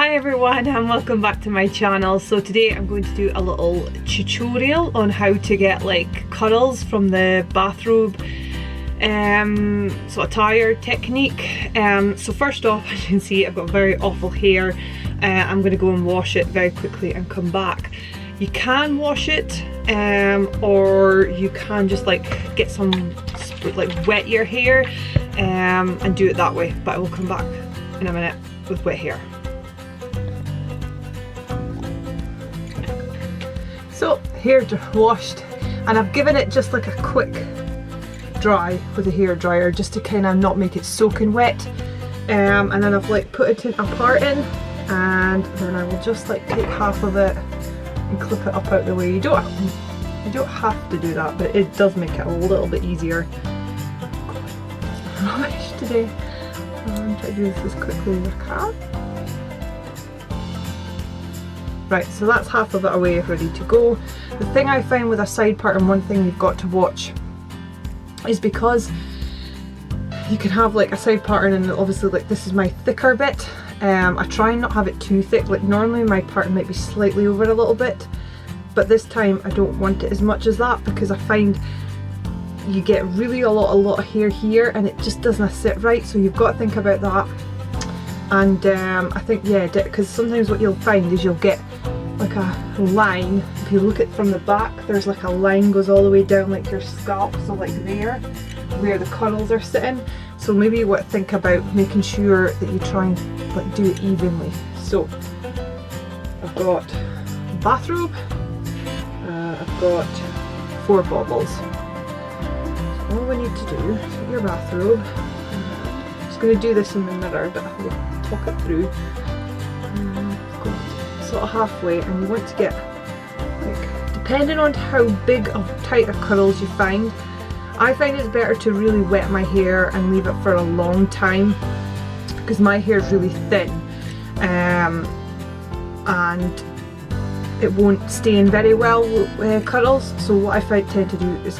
Hi everyone and welcome back to my channel. So today I'm going to do a little tutorial on how to get like curls from the bathrobe attire technique. So first off, as you can see, I've got very awful hair. I'm going to go and wash it very quickly and come back. You can wash it or you can just like get some like wet your hair and do it that way, but I will come back in a minute with wet hair. So hair washed, and I've given it just like a quick dry with a hair dryer just to kind of not make it soaking wet, and then I've like put it apart in, and then I will just like take half of it and clip it up out the way. You don't have to do that, but it does make it a little bit easier. Rubbish today. I'm trying to do this as quickly as I can. Right, so that's half of it away, ready to go. The thing I find with a side part, and one thing you've got to watch, is because you can have like a side pattern, and obviously like this is my thicker bit. I try and not have it too thick. Like normally my pattern might be slightly over a little bit, but this time I don't want it as much as that, because I find you get really a lot of hair here and it just doesn't sit right, so you've got to think about that. And I think, yeah, because sometimes what you'll find is you'll get like a line. If you look at it from the back, there's like a line goes all the way down like your scalp, so like there where the curls are sitting. So maybe you want to think about making sure that you try and like do it evenly. So I've got a bathrobe, I've got 4 bobbles. So all we need to do is get your bathrobe. I'm just going to do this in the mirror, but I will talk it through. Go sort of halfway, and you want to get, like, depending on how big of tight of curls you find, I find it's better to really wet my hair and leave it for a long time, because my hair is really thin and it won't stay in very well with curls. So what I tend to do is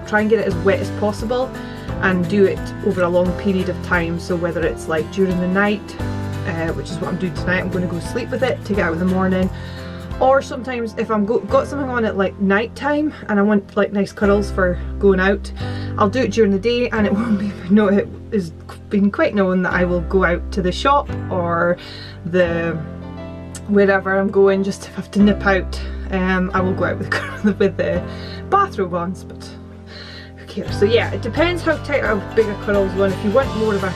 try and get it as wet as possible and do it over a long period of time. So whether it's like during the night, which is what I'm doing tonight, I'm going to go sleep with it to get out in the morning, or sometimes if I'm got something on at like night time and I want like nice curls for going out, I'll do it during the day, and it won't be, no, it has been quite known that I will go out to the shop or wherever I'm going, just if I have to nip out, I will go out with the bathrobe on, but who cares. So yeah, it depends how tight or how big a curls you want. If you want more of a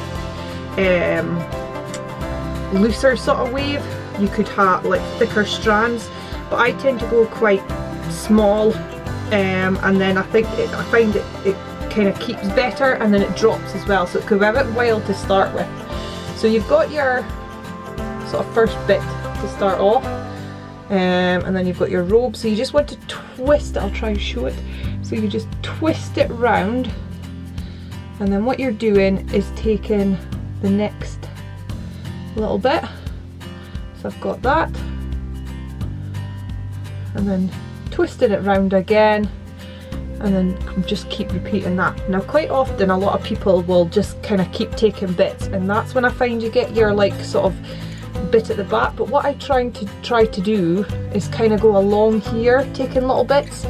looser sort of wave, you could have like thicker strands, but I tend to go quite small, and then I find it kind of keeps better, and then it drops as well, so it could be a bit wild to start with. So you've got your sort of first bit to start off, and then you've got your robe, so you just want to twist it. I'll try and show it. So you just twist it round, and then what you're doing is taking the next little bit. So I've got that, and then twisting it round again, and then just keep repeating that. Now quite often a lot of people will just kind of keep taking bits, and that's when I find you get your like sort of bit at the back. But what I try to do is kind of go along here, taking little bits,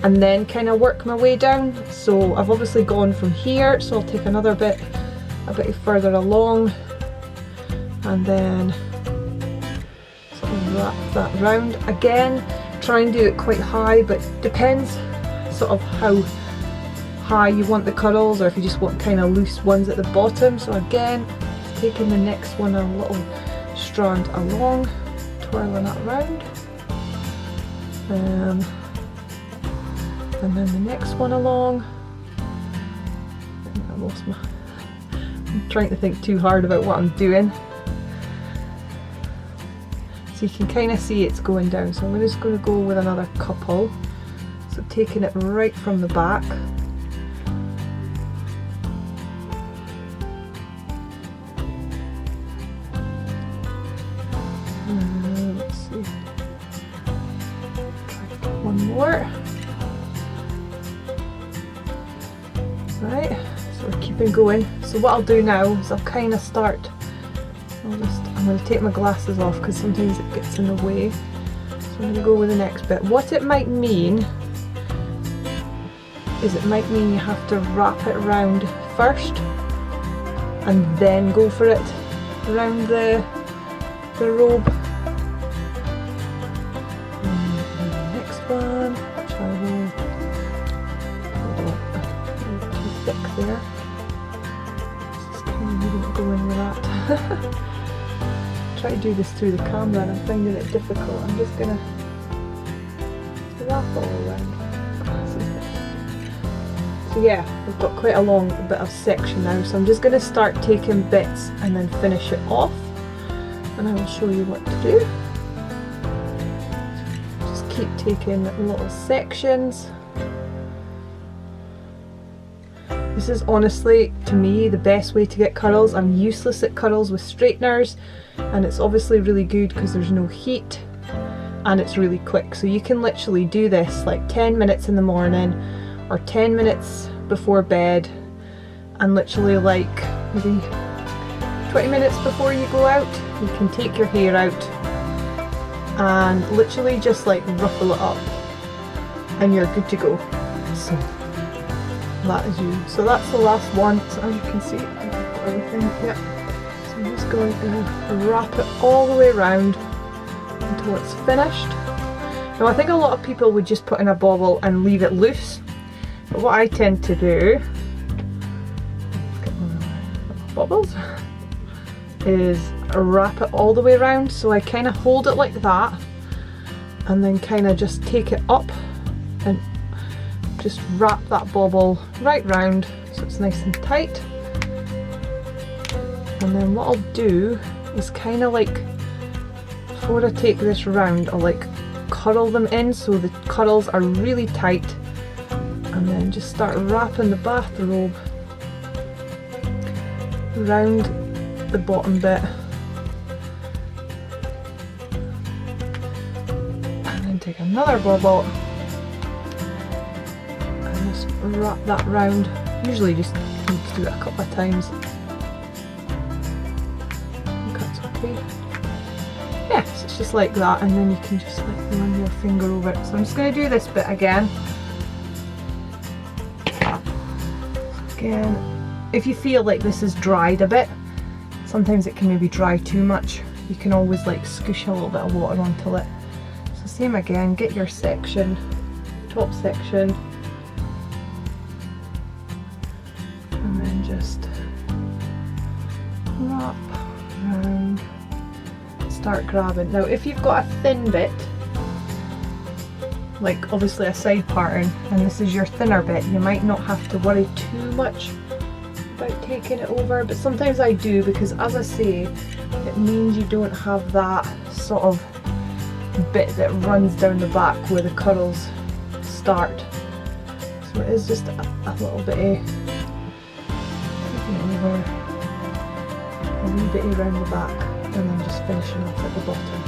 and then kind of work my way down. So I've obviously gone from here, so I'll take another bit a bit further along, and then sort of wrap that round again. Try and do it quite high, but depends sort of how high you want the curls, or if you just want kind of loose ones at the bottom. So again, taking the next one a little strand along, twirling that round, and then the next one along. I'm trying to think too hard about what I'm doing. So you can kind of see it's going down, so I'm just going to go with another couple. So taking it right from the back. Let's see. Try to get one more. Right, so we're keeping going. So what I'll do now is I'll kind of start, I'll just I'm going to take my glasses off because sometimes it gets in the way. So I'm going to go with the next bit. What it might mean is it might mean you have to wrap it around first and then go for it around the robe. And the next one, which I will, hold on, too thick there. Just kind of wouldn't go in with that. Try to do this through the camera and I'm finding it difficult. I'm just gonna wrap all around. So yeah, we've got quite a long bit of section now, so I'm just going to start taking bits and then finish it off, and I will show you what to do. Just keep taking little sections. This is honestly, to me, the best way to get curls. I'm useless at curls with straighteners, and it's obviously really good because there's no heat and it's really quick. So you can literally do this like 10 minutes in the morning or 10 minutes before bed, and literally like maybe 20 minutes before you go out, you can take your hair out and literally just like ruffle it up and you're good to go. So that is you. So that's the last one. So as you can see, I've got everything. Yeah. So I'm just going to wrap it all the way around until it's finished. Now I think a lot of people would just put in a bobble and leave it loose. But what I tend to do, let's get my bobbles, is wrap it all the way around. So I kind of hold it like that and then kind of just take it up and just wrap that bobble right round so it's nice and tight. And then what I'll do is kind of like, before I take this round, I'll like curl them in so the curls are really tight. And then just start wrapping the bathrobe around the bottom bit. And then take another bobble and just wrap that round. Usually just need to do it a couple of times. I think that's okay. Yeah, so it's just like that, and then you can just like run your finger over it. So I'm just going to do this bit again. Again, if you feel like this is dried a bit, sometimes it can maybe dry too much, you can always like scoosh a little bit of water onto it. So same again, get your section, top section, and then just wrap around, start grabbing. Now if you've got a thin bit, like obviously a side pattern, and this is your thinner bit, you might not have to worry too much about taking it over, but sometimes I do, because as I say, it means you don't have that sort of bit that runs down the back where the curls start. So it is just a little bit taking it over, a wee bit around the back, and then just finishing off at the bottom.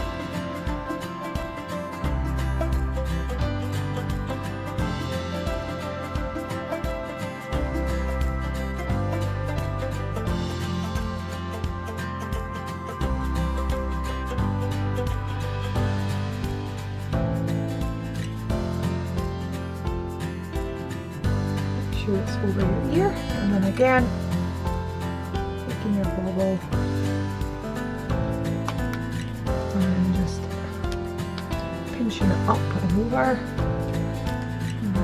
It's over your ear, and then again taking your bobble and then just pinching it up and over, and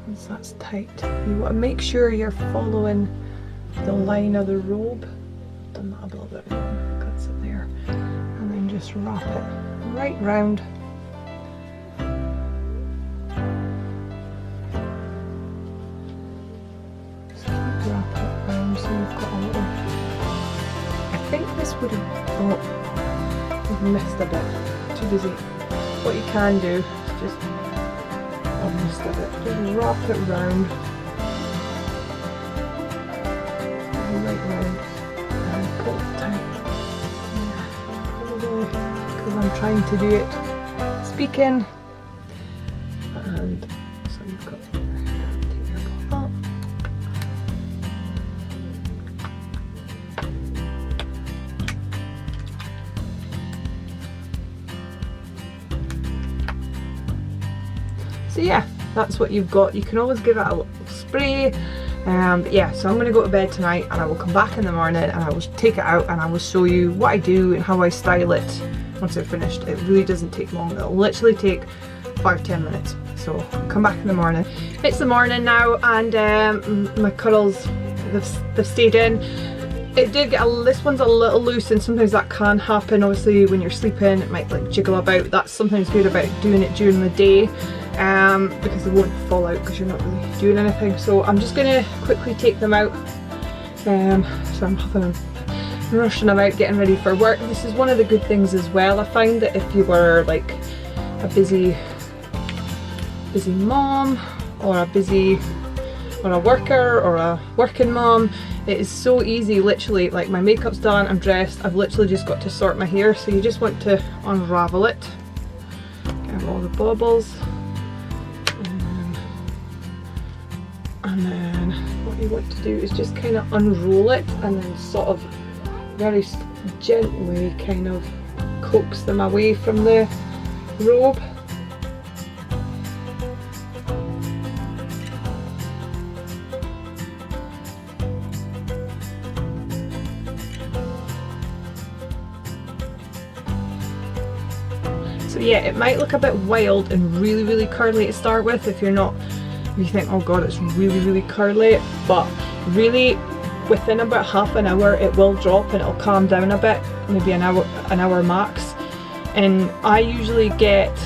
once that's tight, you want to make sure you're following the line of the robe. I've done that a little bit wrong, that's it there, and then just wrap it right round. Would have, oh, I've missed a bit, too busy. What you can do is just, I've missed a bit, just wrap it round, right round, and pull it tight. Probably because I'm trying to do it speaking, and so you've got to take your ball up, So yeah, that's what you've got. You can always give it a little spray. But yeah, so I'm going to go to bed tonight and I will come back in the morning and I will take it out and I will show you what I do and how I style it once I've finished. It really doesn't take long. It'll literally take 5-10 minutes. So come back in the morning. It's the morning now and my curls, they've stayed in. It did get this one's a little loose and sometimes that can happen. Obviously when you're sleeping it might like jiggle about. That's sometimes good about doing it during the day because they won't fall out because you're not really doing anything. So I'm just going to quickly take them out. So I'm rushing about getting ready for work. This is one of the good things as well. I find that if you were like a busy mom or a worker or a working mom, it is so easy. Literally, like my makeup's done, I'm dressed, I've literally just got to sort my hair. So you just want to unravel it, get all the bobbles, and then what you want to do is just kind of unroll it and then sort of very gently kind of coax them away from the robe. So yeah, it might look a bit wild and really curly to start with if you think, oh god, it's really curly, but really within about half an hour it will drop and it'll calm down a bit, maybe an hour max. And I usually get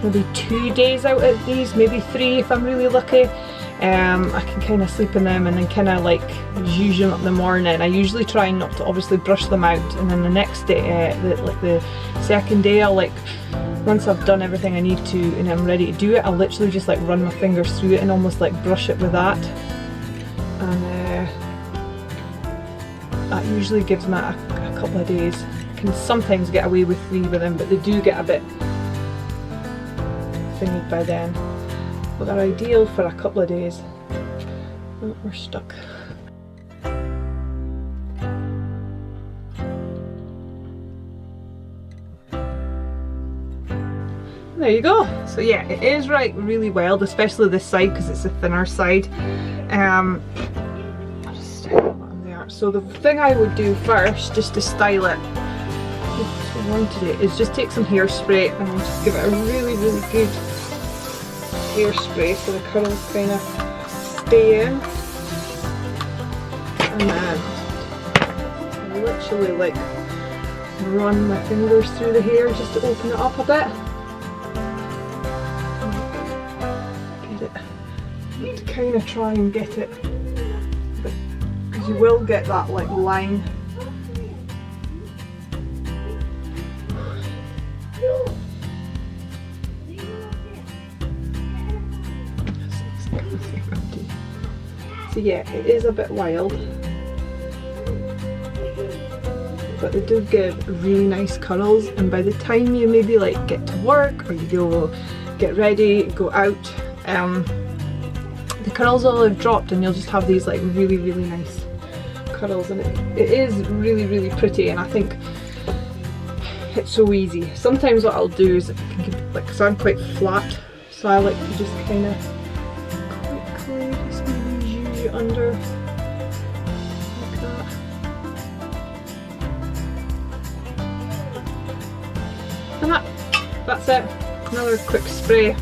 maybe 2 days out of these, maybe 3 if I'm really lucky. I can kind of sleep in them and then kind of like use them up in the morning. I usually try not to obviously brush them out, and then the next day, the second day, I'll like, once I've done everything I need to and I'm ready to do it, I'll literally just like run my fingers through it and almost like brush it with that. And that usually gives me a couple of days. I can sometimes get away with 3 with them, but they do get a bit thingy by then. But they're ideal for a couple of days. Oh, we're stuck. There you go. So yeah, it is really wild, especially this side because it's a thinner side. I'll just stick it on there. So the thing I would do first, just to style it, what I want to do is just take some hairspray and I'll just give it a really good hairspray so the curls kind of stay in. And then I literally like run my fingers through the hair just to open it up a bit. Kind of try and get it, because you will get that like line. So yeah, it is a bit wild, but they do give really nice curls, and by the time you maybe like get to work or you go get ready, go out, the curls will have dropped and you'll just have these like really nice curls, and it is really pretty, and I think it's so easy. Sometimes what I'll do is, because I'm quite flat, so I like to just kind of quickly just maybe use it under like that. And that's it. Another quick spray.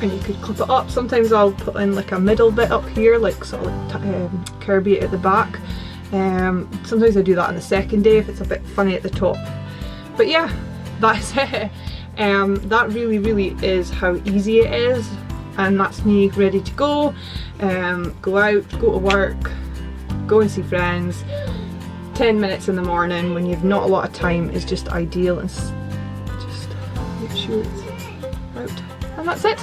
And you could clip it up. Sometimes I'll put in like a middle bit up here, like sort of like curvy it at the back. Sometimes I do that on the second day if it's a bit funny at the top. But yeah, that's it. That really is how easy it is, and that's me ready to go. Go out, go to work, go and see friends. 10 minutes in the morning when you've not a lot of time is just ideal, and just make sure it's out. And that's it.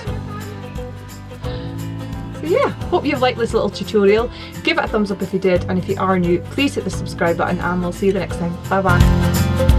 So yeah, hope you've liked this little tutorial. Give it a thumbs up if you did, and if you are new, please hit the subscribe button, and we'll see you the next time. Bye bye.